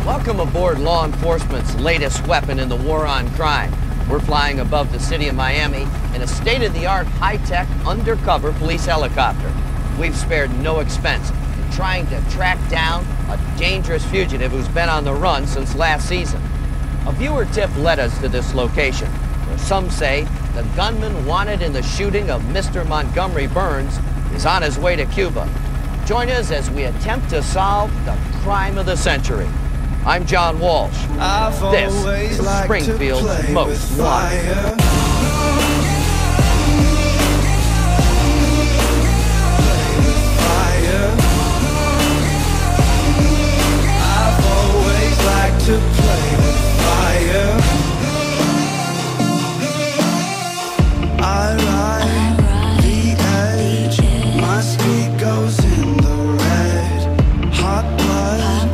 Welcome aboard law enforcement's latest weapon in the war on crime. We're flying above the city of Miami in a state-of-the-art, high-tech, undercover police helicopter. We've spared no expense in trying to track down a dangerous fugitive who's been on the run since last season. A viewer tip led us to this location, where some say the gunman wanted in the shooting of Mr. Montgomery Burns is on his way to Cuba. Join us as we attempt to solve the crime of the century. I'm John Walsh. This is Springfield's Most Wanted. I've always liked to play with fire. I ride the edge. My speed goes in the red. Hot blood,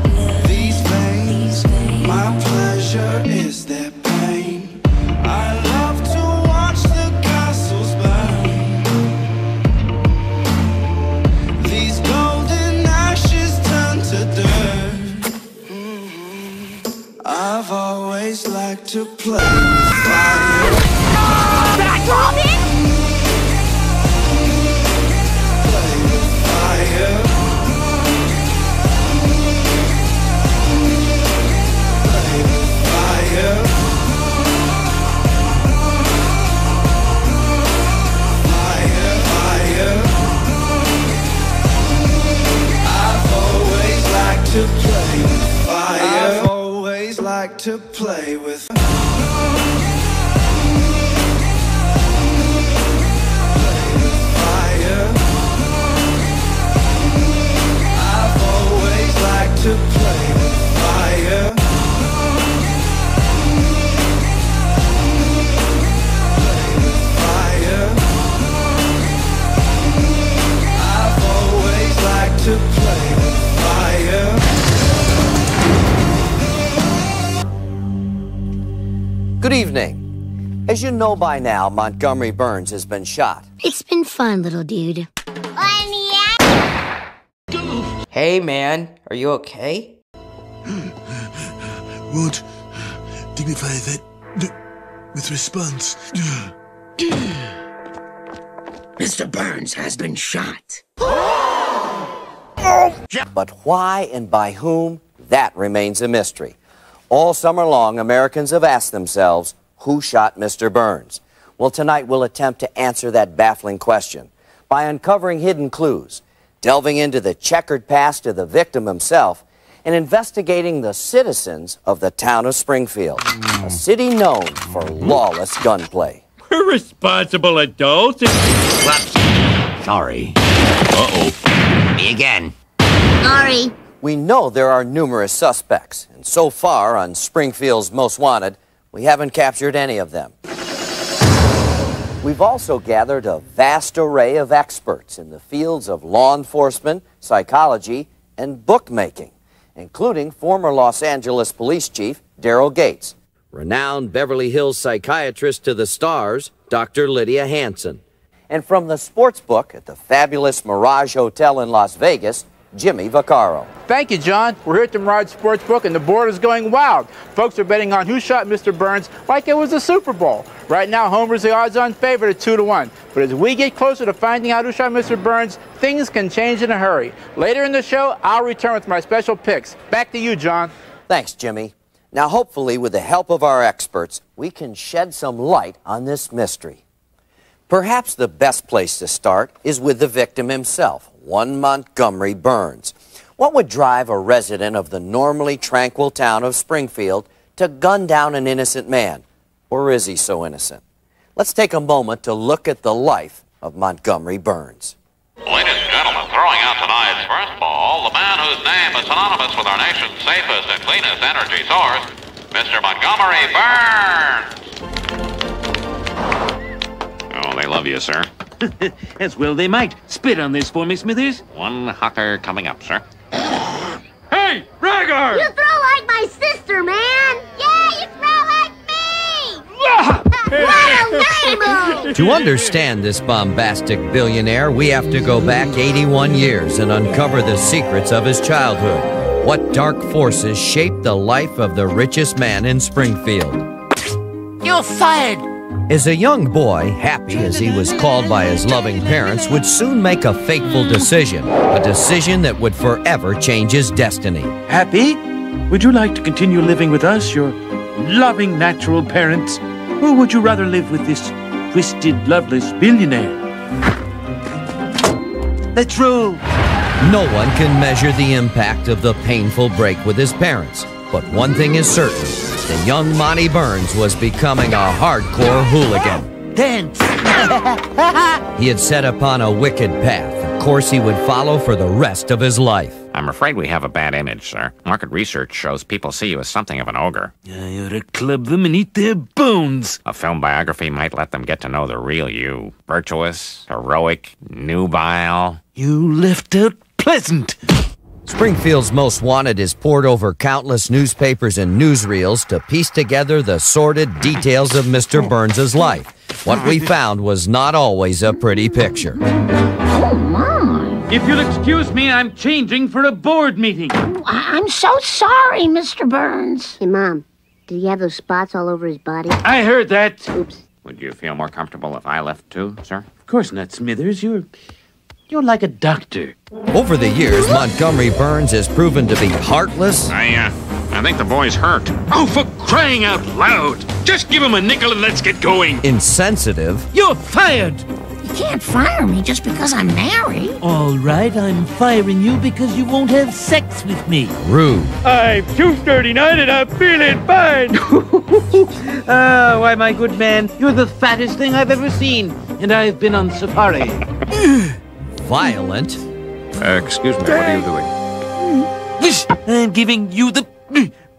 these veins. My pleasure is their pain. I love to watch the castles burn. These golden ashes turn to dirt. I've always liked to play with fire. Robin! Play with fire. Play with fire. Fire, fire. I've always liked to play with fire. I've always liked to play with fire. I've always liked to play with fire. Play with fire. I've always liked to play with fire. Good evening. As you know by now, Montgomery Burns has been shot. It's been fun, little dude. Hey, man, are you okay? Won't dignify that with response. Mr. Burns has been shot. But why and by whom, that remains a mystery. All summer long, Americans have asked themselves, who shot Mr. Burns? Well, tonight we'll attempt to answer that baffling question by uncovering hidden clues, delving into the checkered past of the victim himself, and investigating the citizens of the town of Springfield, a city known for lawless gunplay. We're responsible adults. Sorry. Uh-oh. Me again. Sorry. We know there are numerous suspects, and so far on Springfield's Most Wanted, we haven't captured any of them. We've also gathered a vast array of experts in the fields of law enforcement, psychology, and bookmaking, including former Los Angeles Police Chief Daryl Gates, renowned Beverly Hills psychiatrist to the stars, Dr. Lydia Hanson, and from the sports book at the fabulous Mirage Hotel in Las Vegas, Jimmy Vaccaro. Thank you, John. We're here at the Mirage Sportsbook, and the board is going wild. Folks are betting on who shot Mr. Burns like it was the Super Bowl. Right now, Homer's the odds-on favorite at 2-1. But as we get closer to finding out who shot Mr. Burns, things can change in a hurry. Later in the show, I'll return with my special picks. Back to you, John. Thanks, Jimmy. Now, hopefully, with the help of our experts, we can shed some light on this mystery. Perhaps the best place to start is with the victim himself, one Montgomery Burns. What would drive a resident of the normally tranquil town of Springfield to gun down an innocent man? Or is he so innocent? Let's take a moment to look at the life of Montgomery Burns. Ladies and gentlemen, throwing out tonight's first ball, the man whose name is synonymous with our nation's safest and cleanest energy source, Mr. Montgomery Burns. Oh, they love you, sir. As well they might. Spit on this for me, Smithers. One hawker coming up, sir. Hey, Ragger! You throw like my sister, man! Yeah, you throw like me! What a rainbow! To understand this bombastic billionaire, we have to go back 81 years and uncover the secrets of his childhood. What dark forces shaped the life of the richest man in Springfield? You're fired! As a young boy, Happy, as he was called by his loving parents, would soon make a fateful decision. A decision that would forever change his destiny. Happy? Would you like to continue living with us, your loving natural parents? Or would you rather live with this twisted, loveless billionaire? Let's roll! No one can measure the impact of the painful break with his parents. But one thing is certain, the young Monty Burns was becoming a hardcore hooligan. Dance! He had set upon a wicked path, a course he would follow for the rest of his life. I'm afraid we have a bad image, sir. Market research shows people see you as something of an ogre. I ought to club them and eat their bones. A film biography might let them get to know the real you. Virtuous, heroic, nubile. You left out pleasant. Springfield's Most Wanted is pored over countless newspapers and newsreels to piece together the sordid details of Mr. Burns' life. What we found was not always a pretty picture. Oh, my. If you'll excuse me, I'm changing for a board meeting. I'm so sorry, Mr. Burns. Hey, Mom, did he have those spots all over his body? I heard that. Oops. Would you feel more comfortable if I left too, sir? Of course not, Smithers. You're like a doctor. Over the years, Montgomery Burns has proven to be heartless. I think the boy's hurt. Oh, for crying out loud! Just give him a nickel and let's get going. Insensitive. You're fired! You can't fire me just because I'm married. All right, I'm firing you because you won't have sex with me. Rude. I'm 239 and I'm feeling fine. Why, my good man, you're the fattest thing I've ever seen, and I've been on safari. Violent. Excuse me, what are you doing? I'm giving you the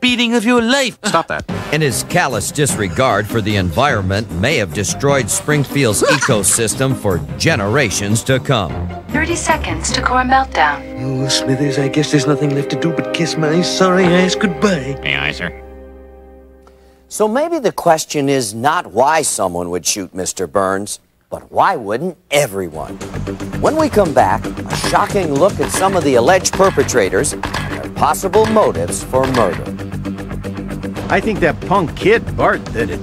beating of your life. Stop that. And his callous disregard for the environment may have destroyed Springfield's ecosystem for generations to come. 30 seconds to core meltdown. Oh, Smithers, I guess there's nothing left to do but kiss my sorry ass goodbye. May I, sir? So maybe the question is not why someone would shoot Mr. Burns, but why wouldn't everyone? When we come back, a shocking look at some of the alleged perpetrators and their possible motives for murder. I think that punk kid, Bart, did it.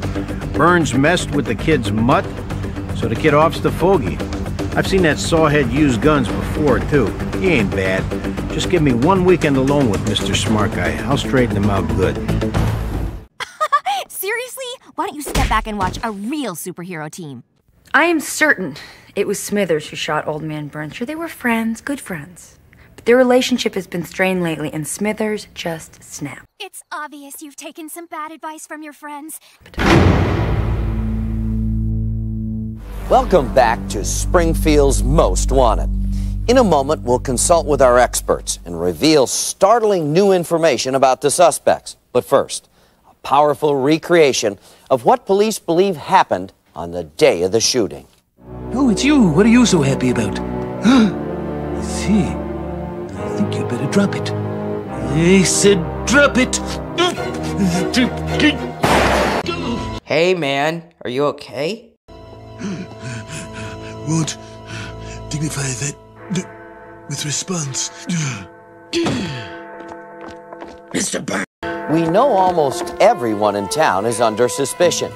Burns messed with the kid's mutt, so the kid offs the fogey. I've seen that sawhead use guns before, too. He ain't bad. Just give me 1 weekend alone with Mr. Smart Guy. I'll straighten him out good. Seriously? Why don't you step back and watch a real superhero team? I am certain it was Smithers who shot Old Man Burns. Sure, they were friends, good friends. But their relationship has been strained lately, and Smithers just snapped. It's obvious you've taken some bad advice from your friends. Welcome back to Springfield's Most Wanted. In a moment, we'll consult with our experts and reveal startling new information about the suspects. But first, a powerful recreation of what police believe happened on the day of the shooting. Oh, it's you. What are you so happy about? I see. I think you'd better drop it. I said drop it. Hey, man. Are you okay? Won't dignify that with response. Mr. Burns. We know almost everyone in town is under suspicion.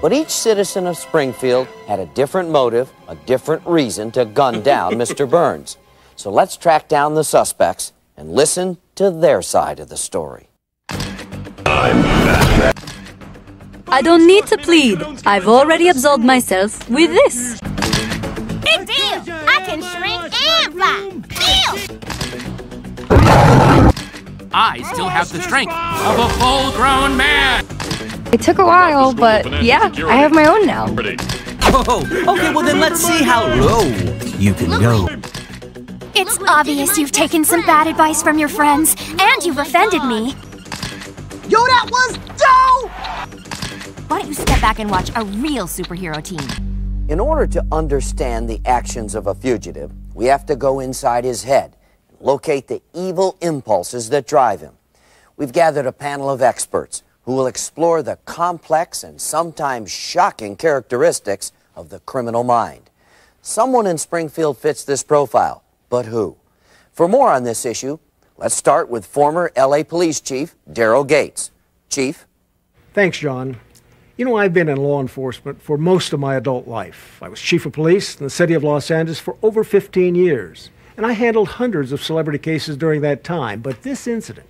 But each citizen of Springfield had a different motive, a different reason to gun down Mr. Burns. So let's track down the suspects and listen to their side of the story. I don't need to plead. I've already absolved myself with this. Big deal! I can shrink and fly! Deal! I still have the strength of a full-grown man! It took a while, but yeah, I have my own now. Oh, okay, well then let's see how low you can go. It's obvious you've taken some bad advice from your friends, and you've offended me. Yo, that was dope! Why don't you step back and watch a real superhero team? In order to understand the actions of a fugitive, we have to go inside his head and locate the evil impulses that drive him. We've gathered a panel of experts who will explore the complex and sometimes shocking characteristics of the criminal mind. Someone in Springfield fits this profile, but who? For more on this issue, Let's start with former LA Police Chief Daryl Gates. Chief? Thanks, John. You know, I've been in law enforcement for most of my adult life. I was chief of police in the city of Los Angeles for over 15 years, and I handled hundreds of celebrity cases during that time. But this incident,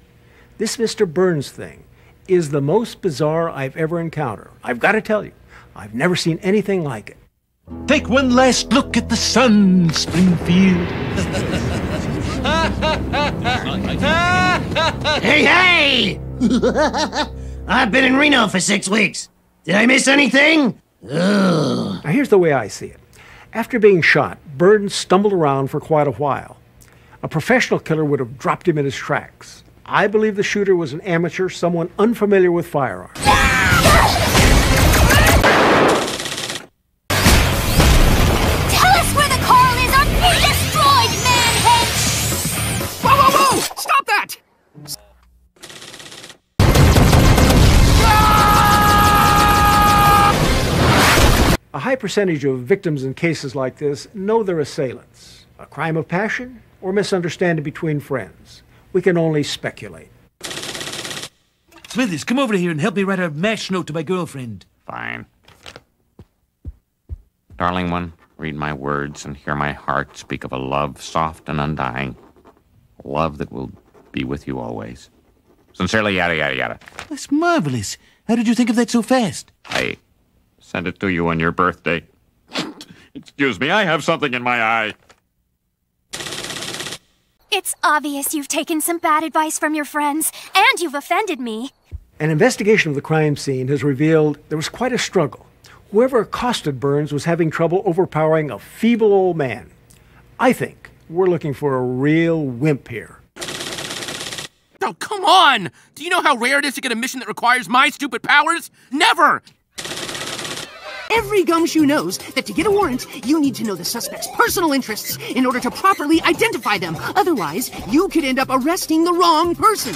this Mr. Burns thing, is the most bizarre I've ever encountered. I've got to tell you, I've never seen anything like it. Take one last look at the sun, Springfield. Hey! I've been in Reno for 6 weeks. Did I miss anything? Ugh. Now, here's the way I see it. After being shot, Burns stumbled around for quite a while. A professional killer would have dropped him in his tracks. I believe the shooter was an amateur, someone unfamiliar with firearms. Tell us where the Carl is or be destroyed, man-head! Whoa, whoa, whoa! Stop that! A high percentage of victims in cases like this know their assailants. A crime of passion or misunderstanding between friends. We can only speculate. Smithers, come over here and help me write a mash note to my girlfriend. Fine. Darling one, read my words and hear my heart speak of a love soft and undying. A love that will be with you always. Sincerely, yada, yada, yada. That's marvelous. How did you think of that so fast? I sent it to you on your birthday. Excuse me, I have something in my eye. It's obvious you've taken some bad advice from your friends, and you've offended me. An investigation of the crime scene has revealed there was quite a struggle. Whoever accosted Burns was having trouble overpowering a feeble old man. I think we're looking for a real wimp here. Oh, come on! Do you know how rare it is to get a mission that requires my stupid powers? Never! Every gumshoe knows that to get a warrant, you need to know the suspect's personal interests in order to properly identify them. Otherwise, you could end up arresting the wrong person.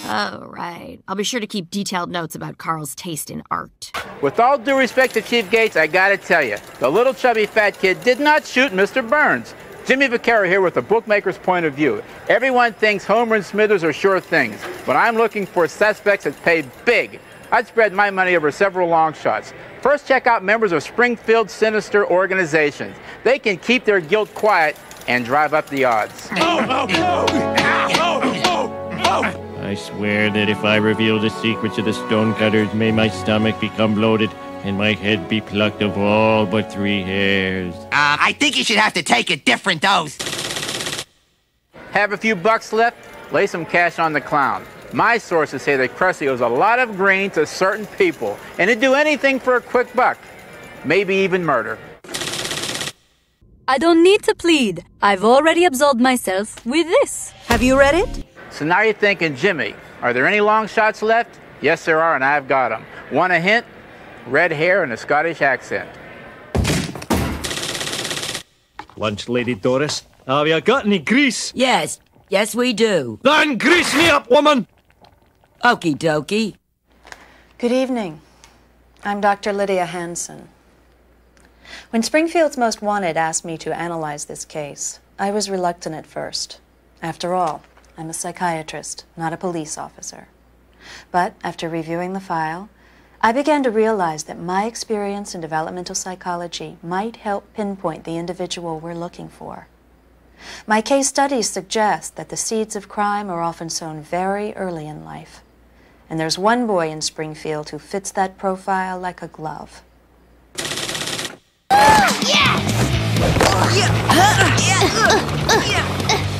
Oh, right. I'll be sure to keep detailed notes about Carl's taste in art. With all due respect to Chief Gates, I gotta tell you, the little chubby fat kid did not shoot Mr. Burns. Jimmy Vaccaro here with the bookmaker's point of view. Everyone thinks Homer and Smithers are sure things, but I'm looking for suspects that pay big. I'd spread my money over several long shots. First, check out members of Springfield's sinister organizations. They can keep their guilt quiet and drive up the odds. I swear that if I reveal the secrets of the stonecutters, may my stomach become bloated and my head be plucked of all but 3 hairs. I think you should have to take a different oath. Have a few bucks left? Lay some cash on the clown. My sources say that Crusty owes a lot of green to certain people, and he'd do anything for a quick buck. Maybe even murder. I don't need to plead. I've already absolved myself with this. Have you read it? So now you're thinking, Jimmy, are there any long shots left? Yes, there are, and I've got them. Want a hint? Red hair and a Scottish accent. Lunch, Lady Doris. Have you got any grease? Yes, we do. Then grease me up, woman! Okie dokie. Good evening. I'm Dr. Lydia Hanson. When Springfield's Most Wanted asked me to analyze this case, I was reluctant at first. After all, I'm a psychiatrist, not a police officer. But after reviewing the file, I began to realize that my experience in developmental psychology might help pinpoint the individual we're looking for. My case studies suggest that the seeds of crime are often sown very early in life. And there's one boy in Springfield who fits that profile like a glove.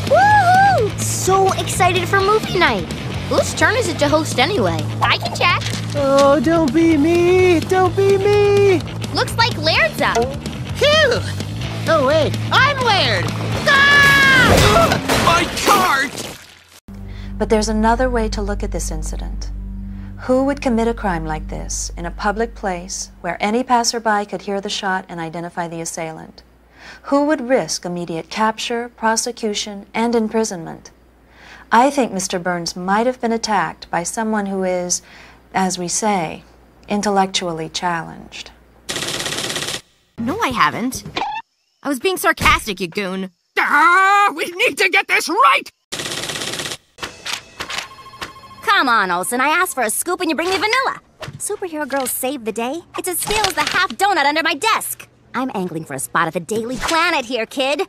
Woohoo! So excited for movie night. Whose turn is it to host anyway? I can check. Oh, don't be me! Don't be me! Looks like Laird's up. Phew! Oh, wait, I'm Laird! Ah! My cart! But there's another way to look at this incident. Who would commit a crime like this in a public place where any passerby could hear the shot and identify the assailant? Who would risk immediate capture, prosecution, and imprisonment? I think Mr. Burns might have been attacked by someone who is, as we say, intellectually challenged. No, I haven't. I was being sarcastic, you goon. We need to get this right! Come on, Olsen. I asked for a scoop and you bring me vanilla. Superhero girls save the day. It's as stale as the half donut under my desk. I'm angling for a spot at the Daily Planet here, kid.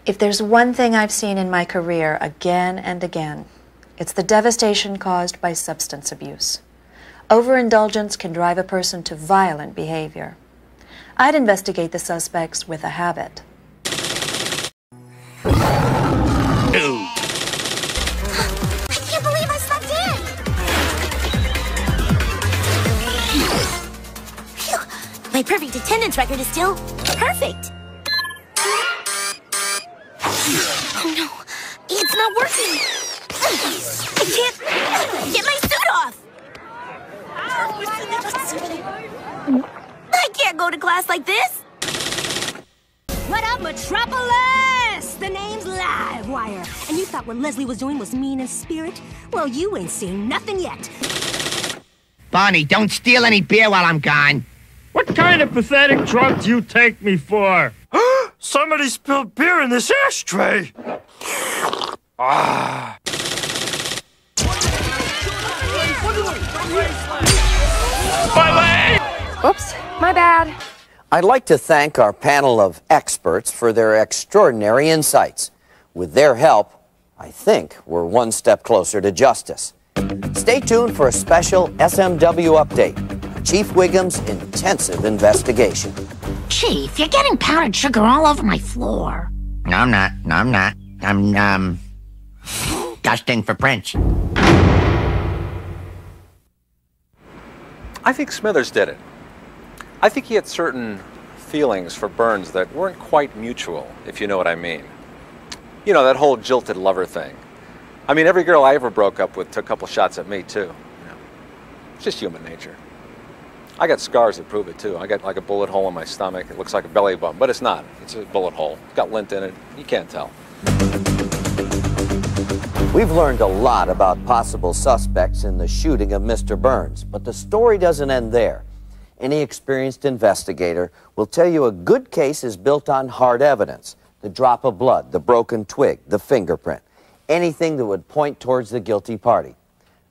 If there's one thing I've seen in my career again and again, it's the devastation caused by substance abuse. Overindulgence can drive a person to violent behavior. I'd investigate the suspects with a habit. My perfect attendance record is still perfect. Oh no, it's not working. I can't get my suit off. I can't go to class like this. What up, Metropolis? The name's Livewire. And you thought what Leslie was doing was mean in spirit? Well, you ain't seen nothing yet. Bonnie, don't steal any beer while I'm gone. What kind of pathetic drunk do you take me for? Somebody spilled beer in this ashtray. Ah. My leg! Oops, my bad. I'd like to thank our panel of experts for their extraordinary insights. With their help, I think we're one step closer to justice. Stay tuned for a special SMW update. Chief Wiggum's intensive investigation. Chief, you're getting powdered sugar all over my floor. No, I'm not. I'm dusting for Prince. I think Smithers did it. I think he had certain feelings for Burns that weren't quite mutual, if you know what I mean. You know, that whole jilted lover thing. I mean, every girl I ever broke up with took a couple shots at me, too. It's just human nature. I got scars that prove it, too. I got like a bullet hole in my stomach. It looks like a belly bump, but it's not. It's a bullet hole. It's got lint in it. You can't tell. We've learned a lot about possible suspects in the shooting of Mr. Burns, but the story doesn't end there. Any experienced investigator will tell you a good case is built on hard evidence. The drop of blood, the broken twig, the fingerprint. Anything that would point towards the guilty party.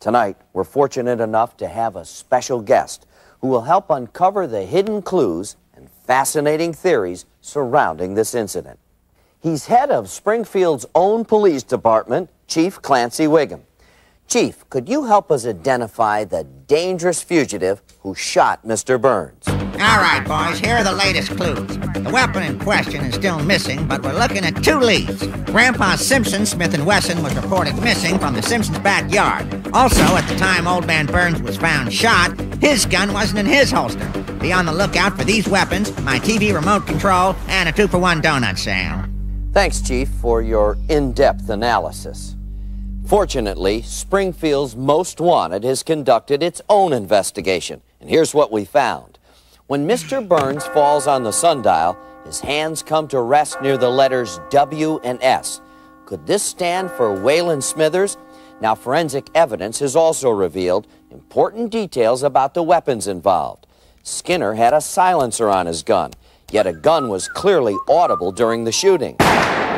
Tonight, we're fortunate enough to have a special guest who will help uncover the hidden clues and fascinating theories surrounding this incident. He's head of Springfield's own police department, Chief Clancy Wiggum. Chief, could you help us identify the dangerous fugitive who shot Mr. Burns? All right, boys, here are the latest clues. The weapon in question is still missing, but we're looking at two leads. Grandpa Simpson, Smith & Wesson, was reported missing from the Simpsons' backyard. Also, at the time Old Man Burns was found shot, his gun wasn't in his holster. Be on the lookout for these weapons, my TV remote control, and a 2-for-1 donut sale. Thanks, Chief, for your in-depth analysis. Fortunately, Springfield's Most Wanted has conducted its own investigation, and here's what we found. When Mr. Burns falls on the sundial, his hands come to rest near the letters W and S. Could this stand for Waylon Smithers? Now, forensic evidence has also revealed important details about the weapons involved. Skinner had a silencer on his gun, yet a gun was clearly audible during the shooting.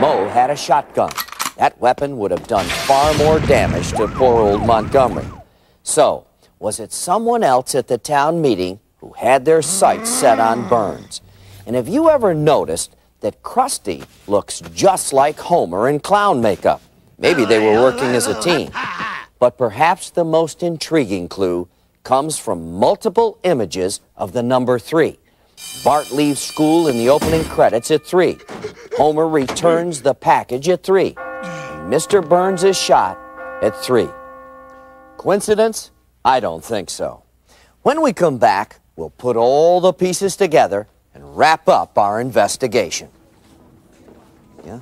Moe had a shotgun. That weapon would have done far more damage to poor old Montgomery. So, was it someone else at the town meeting who had their sights set on Burns? And have you ever noticed that Krusty looks just like Homer in clown makeup? Maybe they were working as a team. But perhaps the most intriguing clue comes from multiple images of the number 3. Bart leaves school in the opening credits at 3. Homer returns the package at 3. And Mr. Burns is shot at 3. Coincidence? I don't think so. When we come back, we'll put all the pieces together and wrap up our investigation. Yeah?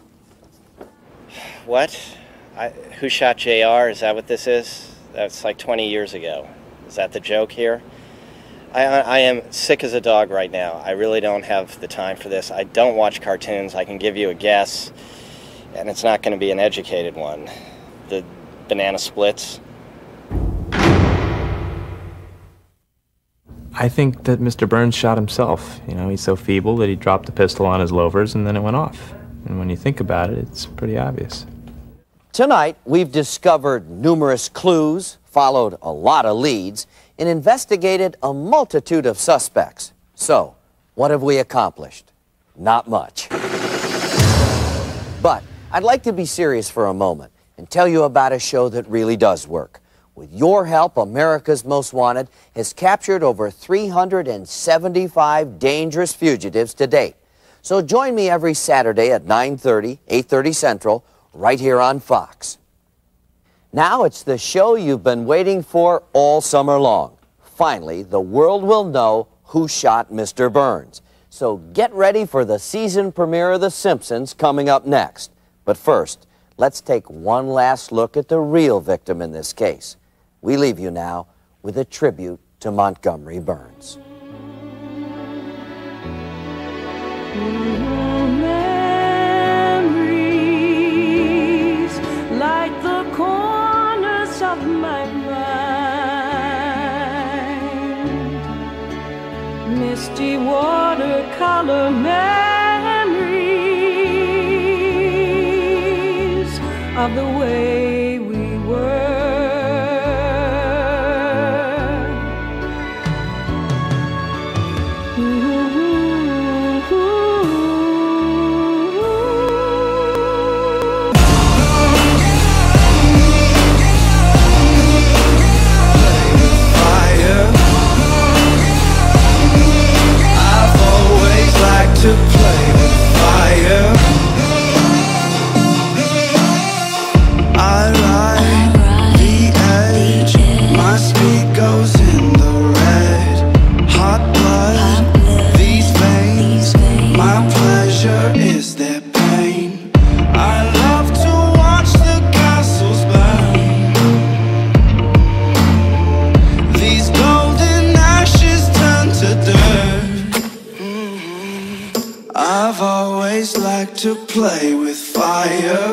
What? Who shot JR? Is that what this is? That's like 20 years ago. Is that the joke here? I am sick as a dog right now. I really don't have the time for this. I don't watch cartoons. I can give you a guess, and it's not going to be an educated one. The banana splits. I think that Mr. Burns shot himself. You know, he's so feeble that he dropped the pistol on his loafers and then it went off. And when you think about it, it's pretty obvious. Tonight, we've discovered numerous clues, followed a lot of leads, and investigated a multitude of suspects. So, what have we accomplished? Not much. But I'd like to be serious for a moment and tell you about a show that really does work. With your help, America's Most Wanted has captured over 375 dangerous fugitives to date. So join me every Saturday at 9:30, 8:30 Central, right here on Fox. Now it's the show you've been waiting for all summer long. Finally, the world will know who shot Mr. Burns. So get ready for the season premiere of The Simpsons coming up next. But first, let's take one last look at the real victim in this case. We leave you now with a tribute to Montgomery Burns. Memories like the corners of my mind, misty watercolor memories of the way we were. To play with fire, I ride the edge. My speed goes in the red. Hot blood, these veins. My pleasure is their pain. I love to watch the castles burn. These golden ashes turn to dirt. I've always liked to play with fire.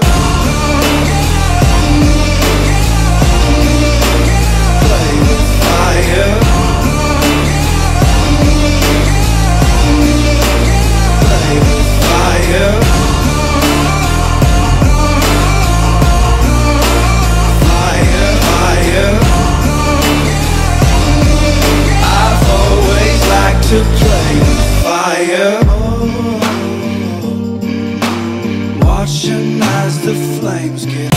Play with fire. Play with fire. Fire, fire. I've always liked to play with fire. Watching as the flames get